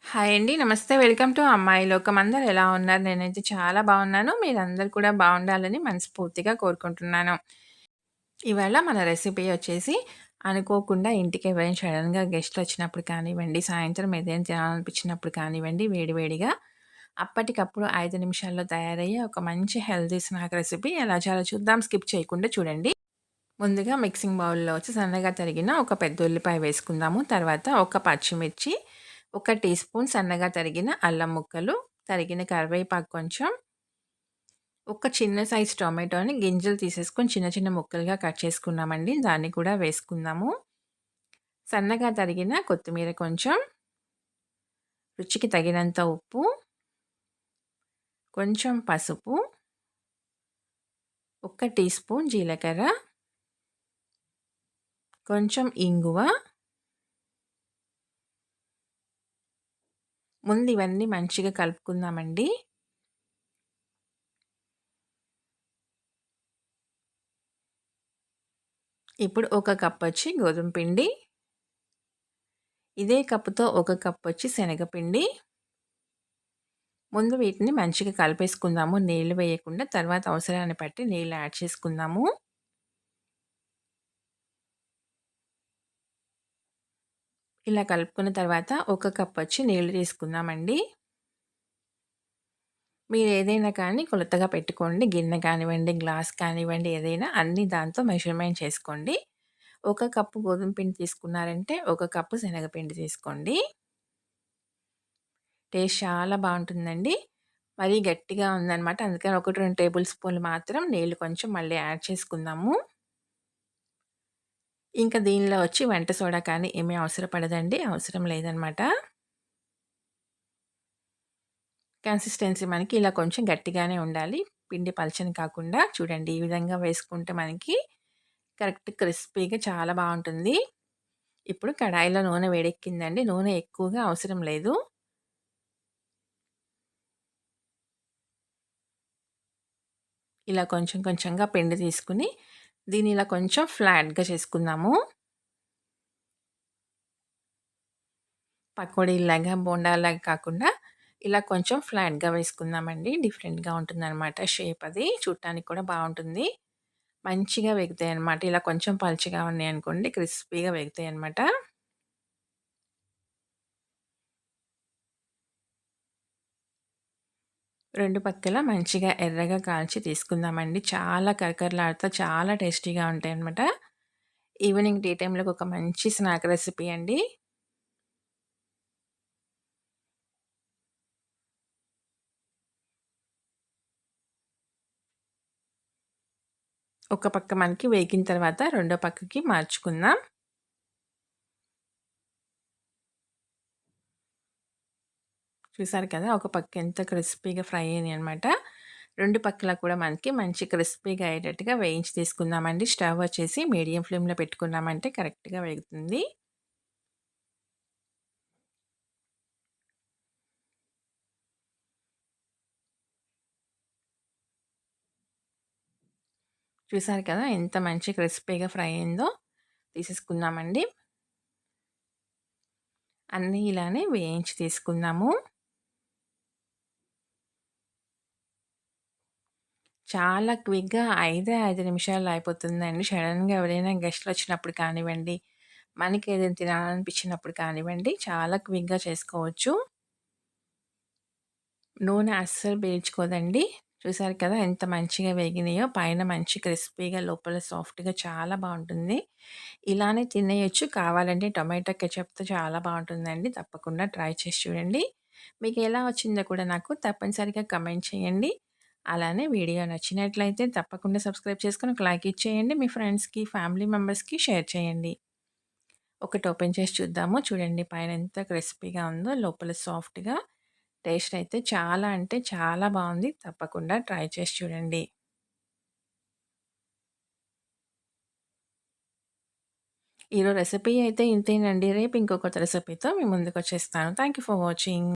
Hi అండి. నమస్తే. Welcome to అమ్మాయి లోకం. అందరూ ఎలా ఉన్నారు? నేనైతే చాలా బాగున్నాను. మీరందరూ కూడా బాగుండాలని మనస్ఫూర్తిగా కోరుకుంటున్నాను. ఇవాళ మన రెసిపీ వచ్చేసి అనుకోకుండా ఇంటికి ఎవరైనా సడెన్‌గా గెస్ట్‌లొచ్చినప్పుడు కానివ్వండి, సాయంత్రం ఏదైనా తినాలనిపించినప్పుడు కానివ్వండి, వేడివేడిగా అప్పటికప్పుడు 5 నిమిషాల్లో తయారయ్యే ఒక మంచి హెల్తీ స్నాక్ రెసిపీ ఎలా చేయాలో చూద్దాం. స్కిప్ చేయకుండా చూడండి. ముందుగా మిక్సింగ్ బౌల్‌లో వచ్చి సన్నగా తరిగిన ఒక పెద్ద ఉల్లిపాయ వేసుకుందాము. తర్వాత ఒక పచ్చిమిర్చి, ఒక టీ స్పూన్ సన్నగా తరిగిన అల్లం ముక్కలు, తరిగిన కరివేపాకు కొంచెం, ఒక చిన్న సైజ్ టొమాటోని గింజలు తీసేసుకొని చిన్న చిన్న ముక్కలుగా కట్ చేసుకున్నామండి. దాన్ని కూడా వేసుకుందాము. సన్నగా తరిగిన కొత్తిమీర కొంచెం, రుచికి తగినంత ఉప్పు, కొంచెం పసుపు, ఒక టీ స్పూన్ జీలకర్ర, కొంచెం ఇంగువ. ముందు ఇవన్నీ మంచిగా కలుపుకుందామండి. ఇప్పుడు ఒక కప్పొచ్చి గోధుమ పిండి, ఇదే కప్పుతో ఒక కప్పొచ్చి శనగపిండి. ముందు వీటిని మంచిగా కలిపేసుకుందాము నీళ్లు వేయకుండా. తర్వాత అవసరాన్ని బట్టి నీళ్లు యాడ్ చేసుకుందాము. ఇలా కలుపుకున్న తర్వాత ఒక కప్పొచ్చి నీళ్లు తీసుకుందామండి. మీరు ఏదైనా కానీ కొలతగా పెట్టుకోండి. గిన్నె కానివ్వండి, గ్లాస్ కానివ్వండి, ఏదైనా అన్నీ దాంతో మెజర్‌మెంట్ చేసుకోండి. ఒక కప్పు గోధుమ పిండి తీసుకున్నారంటే, ఒక కప్పు శనగపిండి తీసుకోండి. టేస్ట్ చాలా బావుంటుందండి. మరీ గట్టిగా ఉందనమాట. అందుకని 1, 2 టేబుల్ స్పూన్లు మాత్రం నీళ్లు కొంచెం మళ్ళీ యాడ్ చేసుకుందాము. ఇంకా దీనిలో వచ్చి వంట సోడా కానీ ఏమీ అవసరం పడదండి. అవసరం లేదనమాట. కన్సిస్టెన్సీ మనకి ఇలా కొంచెం గట్టిగానే ఉండాలి. పిండి పలచని కాకుండా చూడండి ఈ విధంగా వేసుకుంటే మనకి కరెక్ట్ క్రిస్పీగా చాలా బావుంటుంది. ఇప్పుడు కడాయిలో నూనె వేడెక్కిందండి. నూనె ఎక్కువగా అవసరం లేదు. ఇలా కొంచెం కొంచెంగా పిండి తీసుకొని దీన్ని ఇలా కొంచెం ఫ్లాట్‌గా చేసుకుందాము. పకోడీలాగా, బోండాల్లాగా కాకుండా ఇలా కొంచెం ఫ్లాట్‌గా వేసుకుందామండి. డిఫరెంట్‌గా ఉంటుందనమాట షేప్ అది. చూడటానికి కూడా బావుంటుంది. మంచిగా వేగుతాయన్నమాట. ఇలా కొంచెం పలుచగా ఉన్నాయనుకోండి క్రిస్పీగా వేగుతాయన్నమాట. 2 పక్కల మంచిగా ఎర్రగా కాల్చి తీసుకుందామండి. చాలా కరకరలాడుతా చాలా టేస్టీగా ఉంటాయన్నమాట. ఈవినింగ్ టీ టైమ్‌లోకి ఒక మంచి స్నాక్ రెసిపీ అండి. ఒక పక్క మనకి వేగిన తర్వాత రెండో పక్కకి మార్చుకుందాం. చూసారు కదా! ఒక పక్క ఎంత క్రిస్పీగా ఫ్రై అయినాయన్నమాట. 2 పక్కల కూడా మనకి మంచి క్రిస్పీగా అయ్యేటట్టుగా వేయించి తీసుకుందామండి. స్టవ్ వచ్చేసి మీడియం ఫ్లేమ్‌లో పెట్టుకున్నామంటే కరెక్ట్‌గా వేగుతుంది. చూసారు కదా! ఎంత మంచి క్రిస్పీగా ఫ్రై అయిందో తీసేసుకుందామండి. అన్నీ ఇలానే వేయించి తీసుకుందాము. చాలా క్విక్‌గా 5 నిమిషాల్లో అయిపోతుందండి. సడెన్‌గా ఎవరైనా గెస్ట్‌లొచ్చినప్పుడు కానివ్వండి, మనకేదైనా తినాలనిపించినప్పుడు కానివ్వండి, చాలా క్విక్‌గా చేసుకోవచ్చు. నూనె అస్సలు పీల్చుకోదండి. చూసారు కదా! ఎంత మంచిగా వేగినాయో. పైన మంచి క్రిస్పీగా, లోపల సాఫ్ట్‌గా చాలా బావుంటుంది. ఇలానే తినేయొచ్చు. కావాలంటే టొమాటో కెచప్‌తో చాలా బావుంటుందండి. తప్పకుండా ట్రై చేసి చూడండి. మీకెలా వచ్చిందో కూడా నాకు తప్పనిసరిగా కమెంట్ చేయండి. అలానే వీడియో నచ్చినట్లయితే తప్పకుండా సబ్స్క్రైబ్ చేసుకొని ఒక లైక్ ఇచ్చేయండి. మీ ఫ్రెండ్స్‌కి, ఫ్యామిలీ మెంబర్స్‌కి షేర్ చేయండి. ఒకటి ఓపెన్ చేసి చూద్దాము. చూడండి పైన ఎంత క్రిస్పీగా ఉందో, లోపల సాఫ్ట్‌గా. టేస్ట్ అయితే చాలా అంటే చాలా బావుంది. తప్పకుండా ట్రై చేసి చూడండి. ఈరోజు రెసిపీ అయితే ఇంతేనండి. రేపు ఇంకో కొత్త రెసిపీతో మీ ముందుకొచ్చేస్తాను. Thank you for watching.